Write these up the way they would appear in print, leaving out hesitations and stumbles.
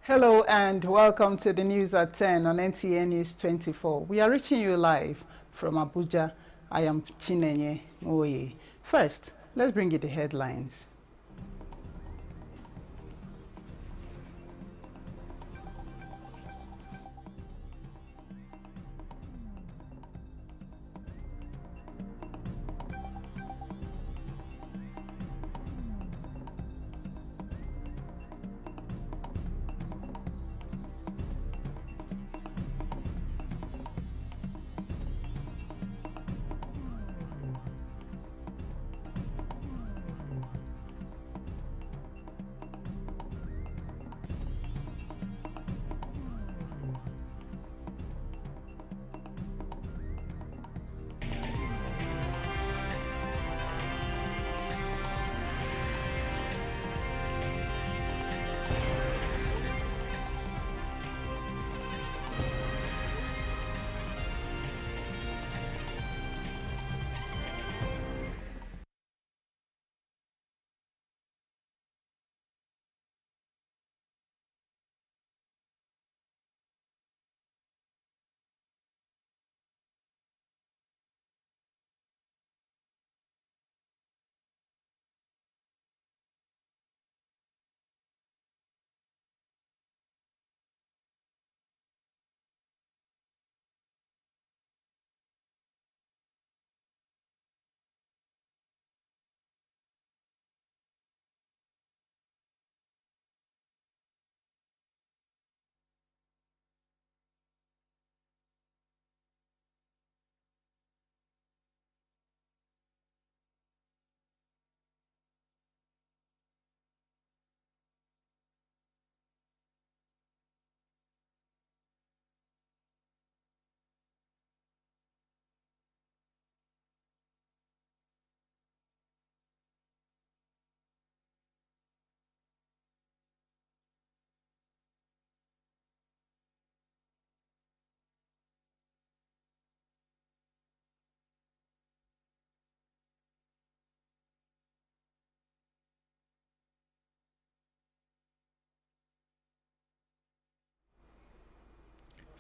Hello and welcome to the news at 10 on NTN News 24. We are reaching you live from Abuja. I am Chinenye Oye. First, let's bring you the headlines.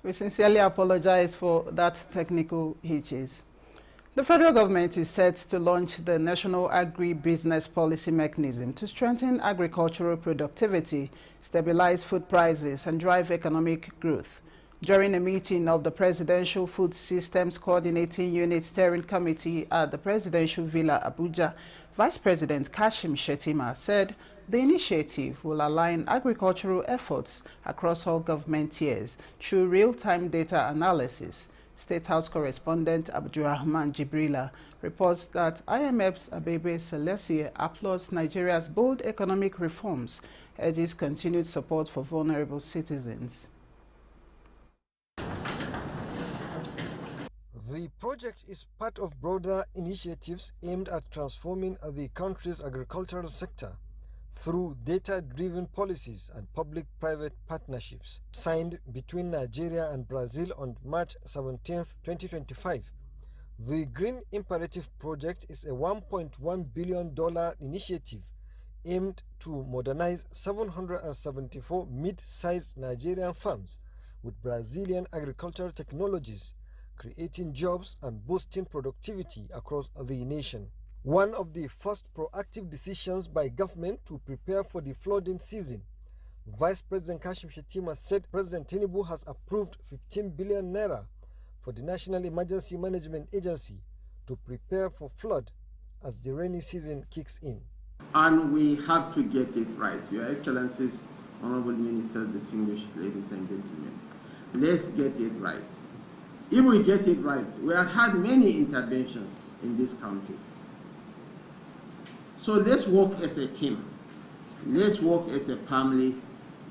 We sincerely apologize for that technical hitches. The federal government is set to launch the National Agri-Business Policy Mechanism to strengthen agricultural productivity, stabilize food prices, and drive economic growth. During a meeting of the Presidential Food Systems Coordinating Unit Steering Committee at the Presidential Villa, Abuja, Vice President Kashim Shettima said the initiative will align agricultural efforts across all government tiers through real-time data analysis. State House correspondent Abdurrahman Jibrila reports that IMF's Abebe Selassie applauds Nigeria's bold economic reforms, urges continued support for vulnerable citizens. The project is part of broader initiatives aimed at transforming the country's agricultural sector through data-driven policies and public-private partnerships signed between Nigeria and Brazil on March 17, 2025. The Green Imperative project is a $1.1 billion initiative aimed to modernize 774 mid-sized Nigerian farms with Brazilian agricultural technologies, creating jobs and boosting productivity across the nation. One of the first proactive decisions by government to prepare for the flooding season, Vice President Kashim Shettima said President Tinubu has approved 15 billion naira for the National Emergency Management Agency to prepare for flood as the rainy season kicks in. And we have to get it right. Your Excellencies, Honorable Ministers, distinguished ladies and gentlemen, let's get it right. If we get it right, we have had many interventions in this country. So let's work as a team. Let's work as a family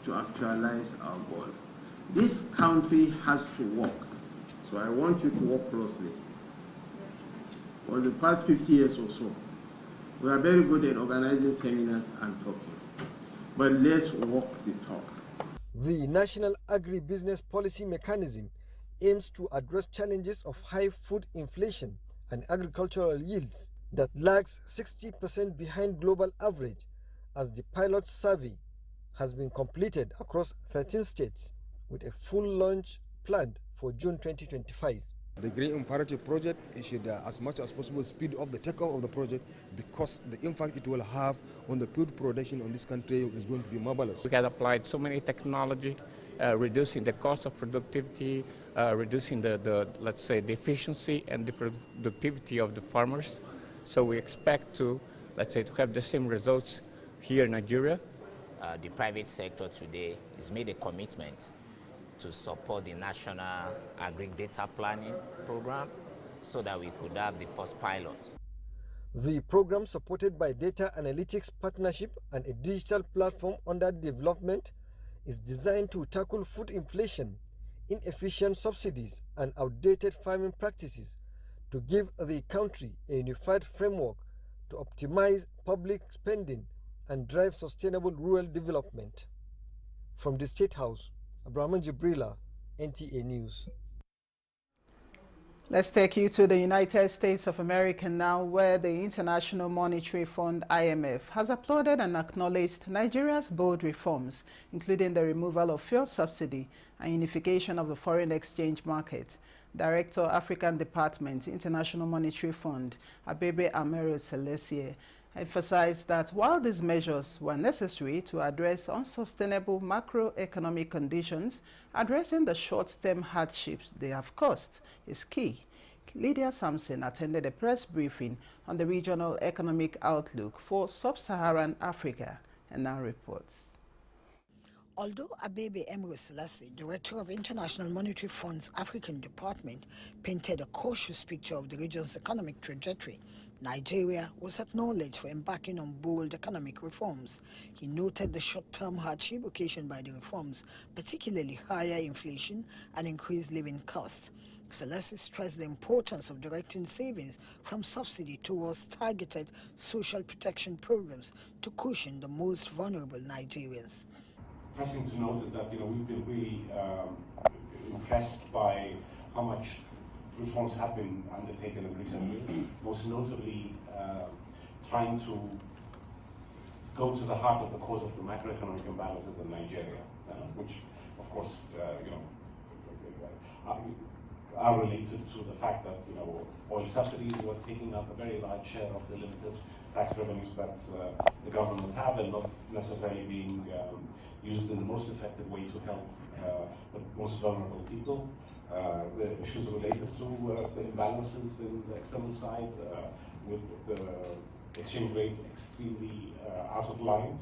to actualize our goal. This country has to work. So I want you to work closely. For the past 50 years or so, we are very good at organizing seminars and talking. But let's walk the talk. The National Agri-Business Policy Mechanism aims to address challenges of high food inflation and agricultural yields that lags 60% behind global average, as the pilot survey has been completed across 13 states, with a full launch planned for June 2025. The Green Imperative project, it should, as much as possible, speed up the takeoff of the project, because the impact it will have on the food production in this country is going to be marvelous. We have applied so many technology, reducing the cost of productivity, reducing let's say, the efficiency and the productivity of the farmers. So we expect to, let's say, to have the same results here in Nigeria. The private sector today has made a commitment to support the National Agri-Data Planning Program so that we could have the first pilot. The program, supported by Data Analytics Partnership and a digital platform under development, is designed to tackle food inflation, inefficient subsidies, and outdated farming practices to give the country a unified framework to optimize public spending and drive sustainable rural development. From the State House, Abraham Jibrila, NTA News. Let's take you to the United States of America now, where the International Monetary Fund, IMF, has applauded and acknowledged Nigeria's bold reforms, including the removal of fuel subsidy and unification of the foreign exchange market. Director, African Department, International Monetary Fund, Abebe Amero Celestia, emphasized that while these measures were necessary to address unsustainable macroeconomic conditions, addressing the short-term hardships they have caused is key. Lydia Sampson attended a press briefing on the regional economic outlook for sub-Saharan Africa and now reports. Although Abebe Emro Selassie, Director of International Monetary Fund's African Department, painted a cautious picture of the region's economic trajectory, Nigeria was acknowledged for embarking on bold economic reforms. He noted the short-term hardship occasioned by the reforms, particularly higher inflation and increased living costs. Selassie stressed the importance of directing savings from subsidy towards targeted social protection programs to cushion the most vulnerable Nigerians. Pressing to note is that we've been really impressed by how much reforms have been undertaken in recent years, most notably trying to go to the heart of the cause of the macroeconomic imbalances in Nigeria, which of course are related to the fact that oil subsidies were taking up a very large share of the limited tax revenues that the government would have, and not necessarily being used in the most effective way to help the most vulnerable people. The issues related to the imbalances in the external side, with the exchange rate extremely out of line.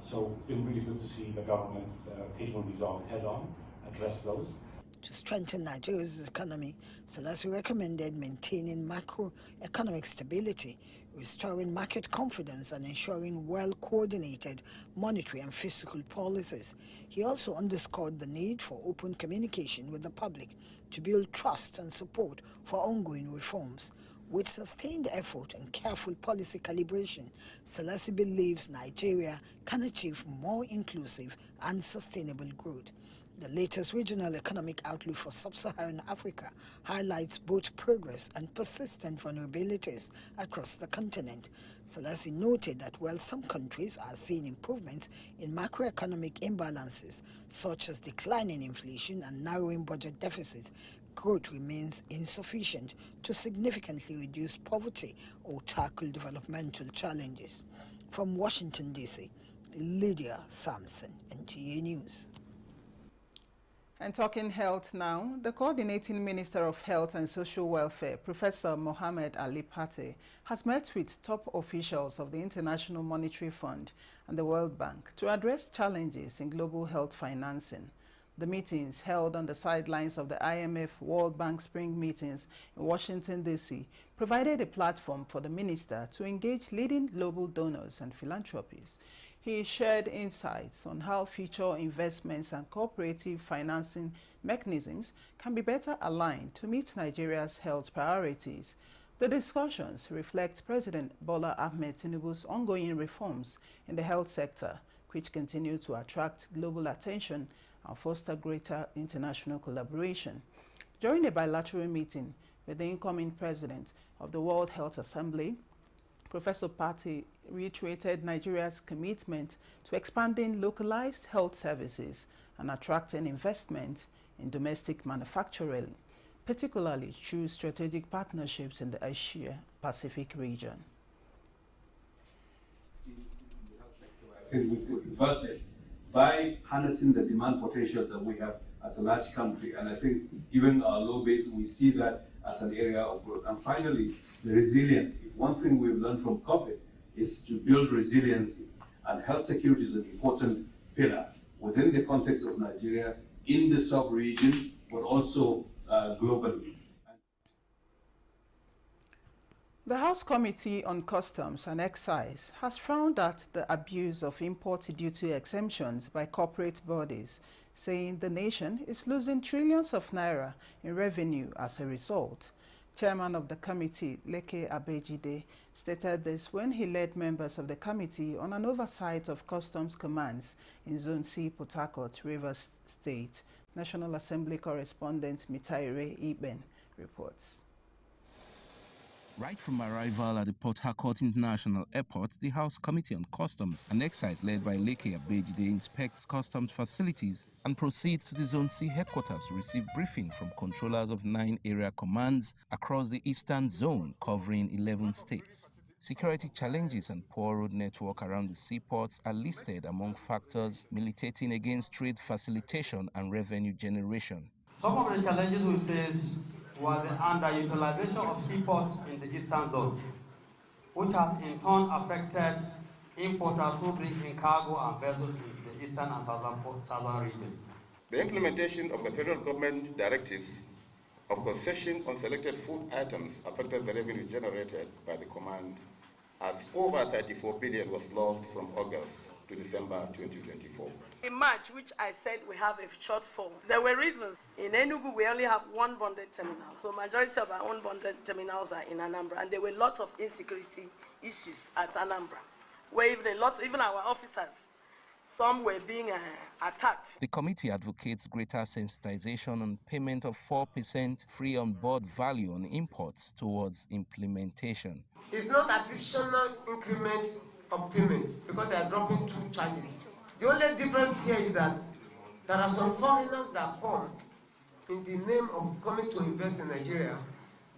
So it's been really good to see the government taking these on head on, address those. To strengthen Nigeria's economy, Selassie recommended maintaining macroeconomic stability, restoring market confidence, and ensuring well-coordinated monetary and fiscal policies. He also underscored the need for open communication with the public to build trust and support for ongoing reforms. With sustained effort and careful policy calibration, Selassie believes Nigeria can achieve more inclusive and sustainable growth. The latest regional economic outlook for sub-Saharan Africa highlights both progress and persistent vulnerabilities across the continent. Selassie noted that while some countries are seeing improvements in macroeconomic imbalances, such as declining inflation and narrowing budget deficits, growth remains insufficient to significantly reduce poverty or tackle developmental challenges. From Washington, D.C., Lydia Sampson, NTA News. And talking health now, the Coordinating Minister of Health and Social Welfare, Professor Mohammed Ali Pate, has met with top officials of the International Monetary Fund and the World Bank to address challenges in global health financing. The meetings, held on the sidelines of the IMF World Bank Spring meetings in Washington, D.C., provided a platform for the minister to engage leading global donors and philanthropists. He shared insights on how future investments and cooperative financing mechanisms can be better aligned to meet Nigeria's health priorities. The discussions reflect President Bola Ahmed Tinubu's ongoing reforms in the health sector, which continue to attract global attention and foster greater international collaboration. During a bilateral meeting with the incoming president of the World Health Assembly, Professor Pate reiterated Nigeria's commitment to expanding localized health services and attracting investment in domestic manufacturing, particularly through strategic partnerships in the Asia-Pacific region. I think we could reverse it by harnessing the demand potential that we have as a large country. And I think given our low base, we see that as an area of growth. And finally, the resilience. One thing we've learned from COVID is to build resiliency. And health security is an important pillar within the context of Nigeria, in the sub-region, but also globally. The House Committee on Customs and Excise has frowned at the abuse of import duty exemptions by corporate bodies, saying the nation is losing trillions of naira in revenue as a result. Chairman of the committee, Leke Abejide, stated this when he led members of the committee on an oversight of customs commands in Zone C, Port Harcourt, Rivers State. National Assembly correspondent Mitaire Iben reports. Right from arrival at the Port Harcourt International Airport, the House Committee on Customs and Excise, led by Leke Abejide, inspects customs facilities and proceeds to the Zone C headquarters to receive briefing from controllers of 9 area commands across the Eastern Zone, covering 11 states. Security challenges and poor road network around the seaports are listed among factors militating against trade facilitation and revenue generation. Some of the challenges we face was the underutilization of seaports in the Eastern Zone, which has in turn affected importers who bring in cargo and vessels into the Eastern and Southern region. The implementation of the federal government directives of concession on selected food items affected the revenue generated by the command, as over 34 billion was lost from August to December 2024. In March, which I said we have a shortfall, there were reasons. In Enugu, we only have one bonded terminal, so majority of our own bonded terminals are in Anambra, and there were lots of insecurity issues at Anambra, where even our officers, some were being attacked. The committee advocates greater sensitization on payment of 4% free on board value on imports towards implementation. It's not additional increments of payment because they are dropping 2 charges. The only difference here is that there are some foreigners that come in the name of coming to invest in Nigeria.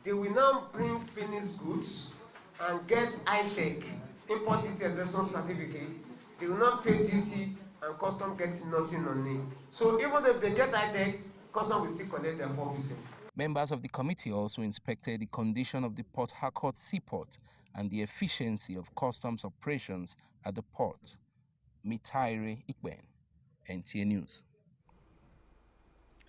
They will now bring finished goods and get ITEC, import duty exemption certificate. They will not pay duty and custom gets nothing on it. So even if they get ITEC, custom will still collect their 4%. Members of the committee also inspected the condition of the Port Harcourt seaport and the efficiency of customs operations at the port. Mitaire Ikben, NTA News.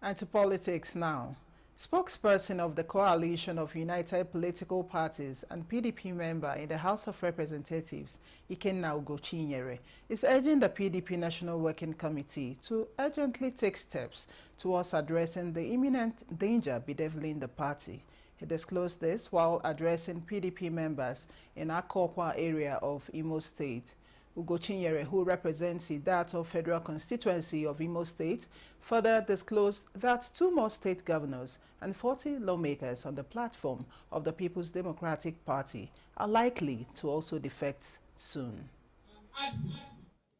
And to politics now. Spokesperson of the Coalition of United Political Parties and PDP member in the House of Representatives, Ikenna Ugochinyere, is urging the PDP National Working Committee to urgently take steps towards addressing the imminent danger bedeviling the party. He disclosed this while addressing PDP members in Akokwa area of Imo State. Ugochinyere, who represents the Dato Federal Constituency of Imo State, further disclosed that 2 more state governors and 40 lawmakers on the platform of the People's Democratic Party are likely to also defect soon. Ask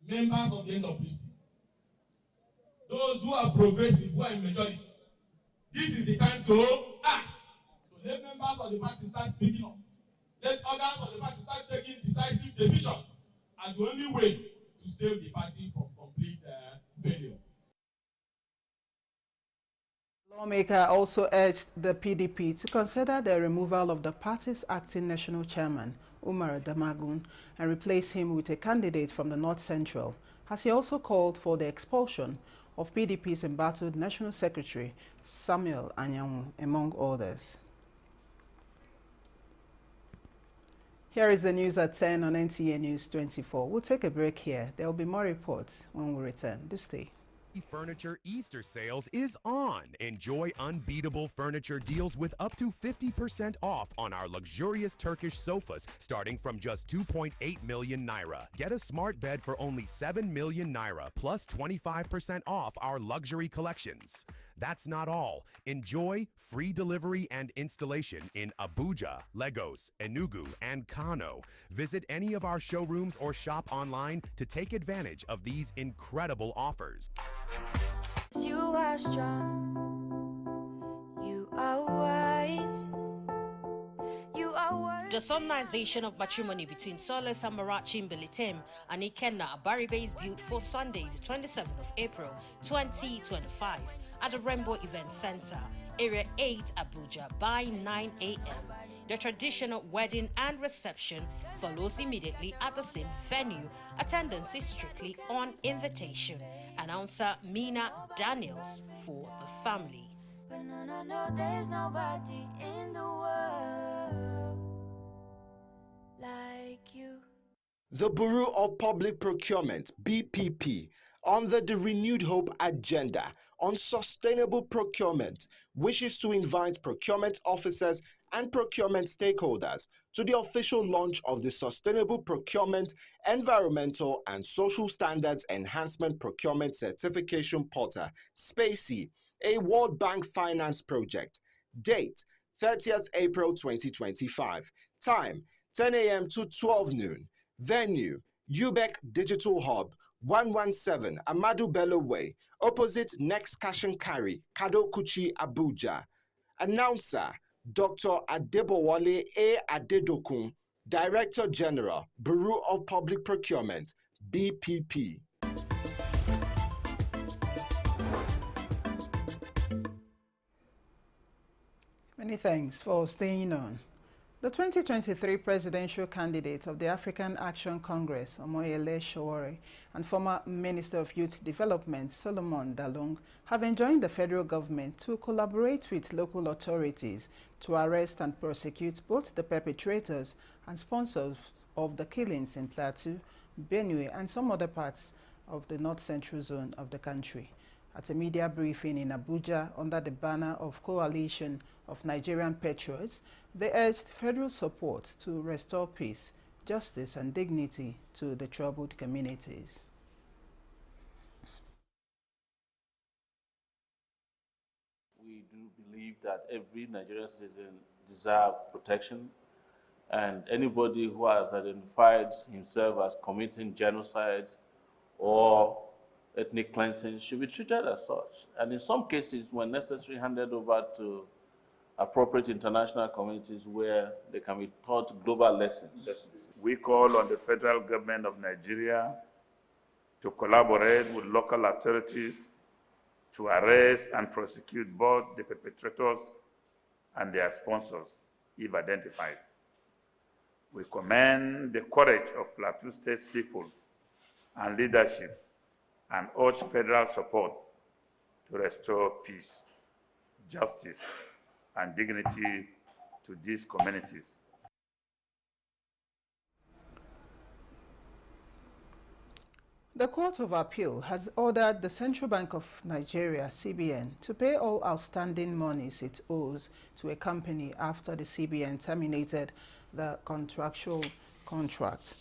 members of the NWC, those who are progressive, who are in majority, this is the time to act. So let members of the party start speaking up. Let others of the party start taking decisive decisions. And the only way to save the party from complete failure. Lawmaker also urged the PDP to consider the removal of the party's acting national chairman, Umar Damagun, and replace him with a candidate from the North Central, as he also called for the expulsion of PDP's embattled national secretary, Samuel Anyanwu, among others. Here is the news at 10 on NTA News 24. We'll take a break here. There will be more reports when we return. Do stay. Furniture Easter sales is on. Enjoy unbeatable furniture deals with up to 50% off on our luxurious Turkish sofas starting from just 2.8 million naira. Get a smart bed for only 7 million naira plus 25% off our luxury collections. That's not all. Enjoy free delivery and installation in Abuja, Lagos, Enugu, and Kano. Visit any of our showrooms or shop online to take advantage of these incredible offers. You are strong, you are wise, you are worthy. The solemnization of matrimony between Solis Amarachi Mbilitem and Ikenna Abaribe is built for Sunday, the 27th of April 2025 at the Rainbow Event Center, Area 8, Abuja by 9 a.m. The traditional wedding and reception follows immediately at the same venue. Attendance is strictly on invitation. Announcer Mina Daniels for the family. But no, there's nobody in the world like you. The Bureau of Public Procurement, BPP, under the Renewed Hope agenda on sustainable procurement, wishes to invite procurement officers and procurement stakeholders to the official launch of the Sustainable Procurement, Environmental and Social Standards Enhancement Procurement Certification Portal, SPACY, a World Bank finance project. Date, 30th April 2025. Time, 10 a.m. to 12 noon. Venue, UBEC Digital Hub, 117 Amadu Bello Way, opposite Next Cash and Carry, Kadokuchi, Abuja. Announcer, Dr. Adebowale A. Adedokun, Director General, Bureau of Public Procurement, BPP. Many thanks for staying on. The 2023 presidential candidate of the African Action Congress, Omoyele Sowore, and former Minister of Youth Development, Solomon Dalung, have enjoined the federal government to collaborate with local authorities to arrest and prosecute both the perpetrators and sponsors of the killings in Plateau, Benue, and some other parts of the north-central zone of the country. At a media briefing in Abuja under the banner of Coalition of Nigerian Patriots, they urged federal support to restore peace, justice, and dignity to the troubled communities. We do believe that every Nigerian citizen deserves protection, and anybody who has identified himself as committing genocide or ethnic cleansing should be treated as such. And in some cases, when necessary, handed over to appropriate international communities where they can be taught global lessons. We call on the federal government of Nigeria to collaborate with local authorities to arrest and prosecute both the perpetrators and their sponsors, if identified. We commend the courage of Plateau State's people and leadership and urge federal support to restore peace, justice, and dignity to these communities. The Court of Appeal has ordered the Central Bank of Nigeria, CBN, to pay all outstanding monies it owes to a company after the CBN terminated the contractual contract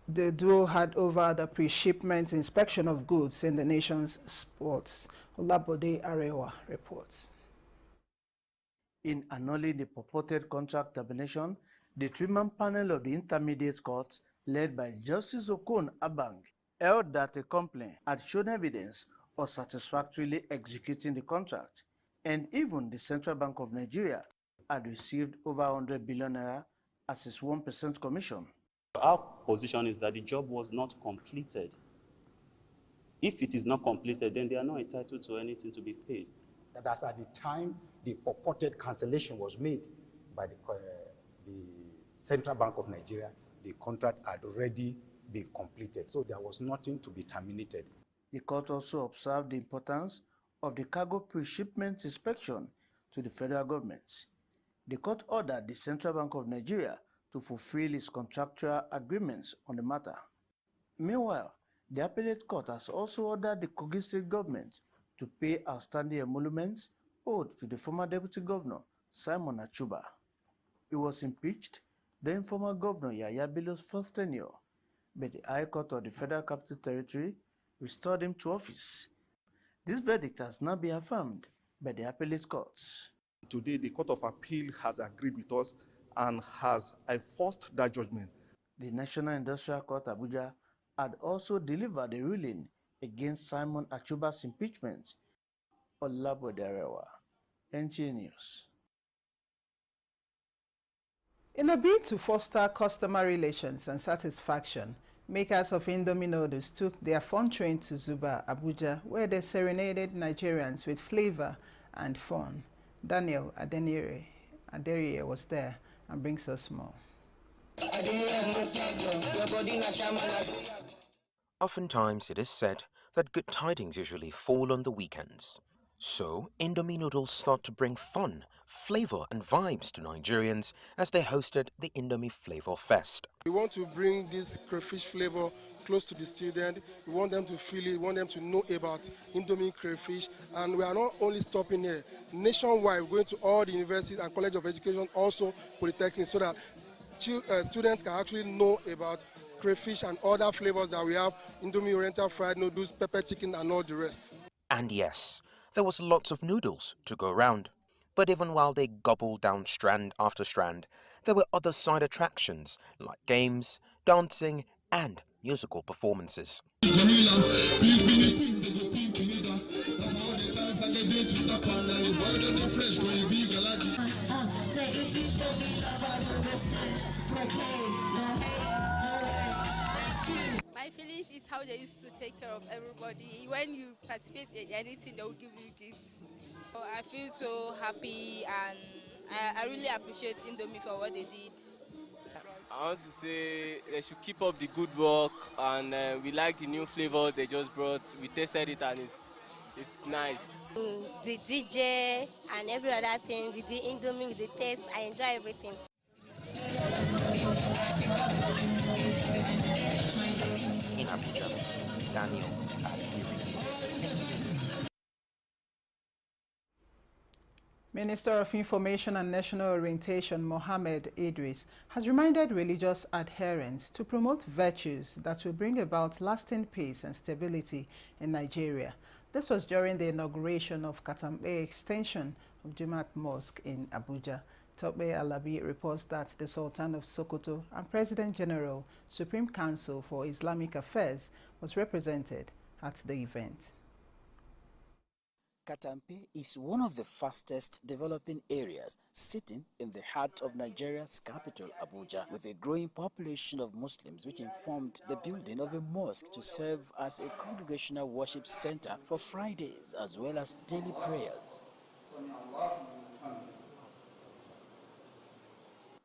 the duo had over the pre-shipment inspection of goods in the nation's ports. Olabode Arewa reports. In annulling the purported contract termination, the three-man panel of the Intermediate Court, led by Justice Okon Abang, held that the company had shown evidence of satisfactorily executing the contract, and even the Central Bank of Nigeria had received over 100 billion naira as its 1% commission. Our position is that the job was not completed. If it is not completed, then they are not entitled to anything to be paid. That as at the time the purported cancellation was made by the Central Bank of Nigeria, the contract had already been completed, so there was nothing to be terminated. The court also observed the importance of the cargo pre-shipment inspection to the federal government. The court ordered the Central Bank of Nigeria to fulfill its contractual agreements on the matter. Meanwhile, The appellate court has also ordered the Kogi State government to pay outstanding emoluments owed to the former deputy governor, Simon Achuba. He was impeached during former governor Yahya Bello's first tenure, but the High Court of the Federal Capital Territory restored him to office. This verdict has now been affirmed by the appellate courts. Today, the Court of Appeal has agreed with us and has enforced that judgment. The National Industrial Court Abuja had also delivered a ruling against Simon Achuba's impeachment. Olabode Arewa, NTA News. In a bid to foster customer relations and satisfaction, makers of Indomie noodles took their fun train to Zuba, Abuja, where they serenaded Nigerians with flavor and fun. Daniel Adeniyi was there and brings us more. Oftentimes it is said that good tidings usually fall on the weekends. So, Indomie Noodles thought to bring fun, flavor and vibes to Nigerians as they hosted the Indomie Flavor Fest. We want to bring this crayfish flavor close to the student. We want them to feel it, we want them to know about Indomie crayfish. And we are not only stopping here. Nationwide, we're going to all the universities and College of Education, also polytechnics, so that students can actually know about crayfish and other flavors that we have, Indomie Oriental fried noodles, pepper chicken and all the rest. And yes, there was lots of noodles to go around. But even while they gobbled down strand after strand, there were other side attractions like games, dancing and musical performances. My feelings is how they used to take care of everybody. When you participate in anything, they will give you gifts. So I feel so happy and I really appreciate Indomie for what they did. I want to say they should keep up the good work, and we like the new flavor they just brought. We tasted it and it's nice. The DJ and every other thing, with the Indomie, with the taste, I enjoy everything. In Abuja, Daniel Adeniyi. Minister of Information and National Orientation Mohammed Idris has reminded religious adherents to promote virtues that will bring about lasting peace and stability in Nigeria. This was during the inauguration of Katambe extension of Jumat Mosque in Abuja. Tope Alabi reports that the Sultan of Sokoto and President General, Supreme Council for Islamic Affairs was represented at the event. Katampe is one of the fastest developing areas sitting in the heart of Nigeria's capital, Abuja, with a growing population of Muslims, which informed the building of a mosque to serve as a congregational worship center for Fridays as well as daily prayers.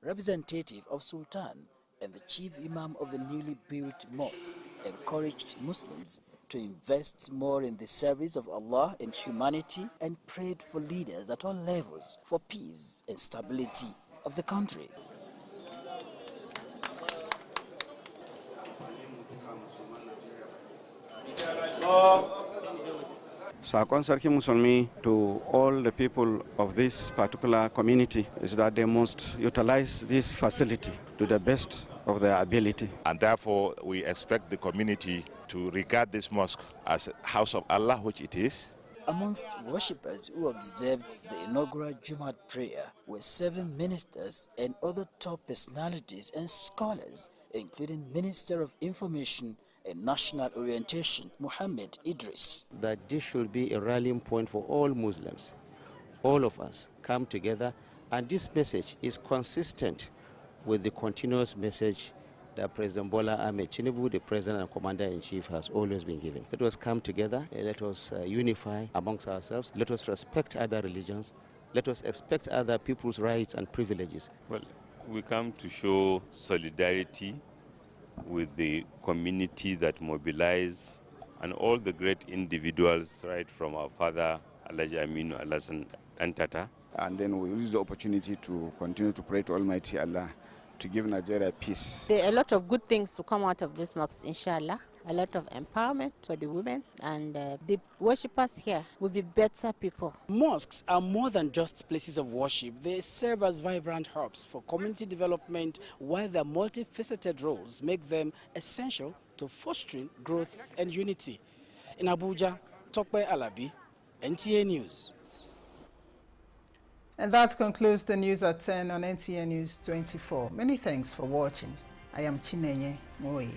Representative of Sultan and the chief imam of the newly built mosque encouraged Muslims to invest more in the service of Allah and humanity and prayed for leaders at all levels for peace and stability of the country. Sakon Sarki Musulmi to all the people of this particular community is that they must utilize this facility to the best of their ability. And therefore, we expect the community to regard this mosque as a house of Allah, which it is. Amongst worshippers who observed the inaugural Jumat prayer were 7 ministers and other top personalities and scholars, including Minister of Information and National Orientation, Mohammed Idris. That this should be a rallying point for all Muslims. All of us come together, and this message is consistent with the continuous message that President Bola Ahmed Tinubu, the President and Commander-in-Chief, has always been giving. Let us come together, let us unify amongst ourselves, let us respect other religions, let us respect other people's rights and privileges. Well, we come to show solidarity with the community that mobilize and all the great individuals, right from our father, Alhaji Aminu Alasan Antata. And then we use the opportunity to continue to pray to Almighty Allah to give Nigeria peace. There are a lot of good things to come out of this mosque, inshallah. a lot of empowerment for the women, and the worshippers here will be better people. Mosques are more than just places of worship. They serve as vibrant hubs for community development, while their multifaceted roles make them essential to fostering growth and unity. In Abuja, Tokwe Alabi, NTA News. And that concludes the news at 10 on NTA News 24. Many thanks for watching. I am Chinenye Moye.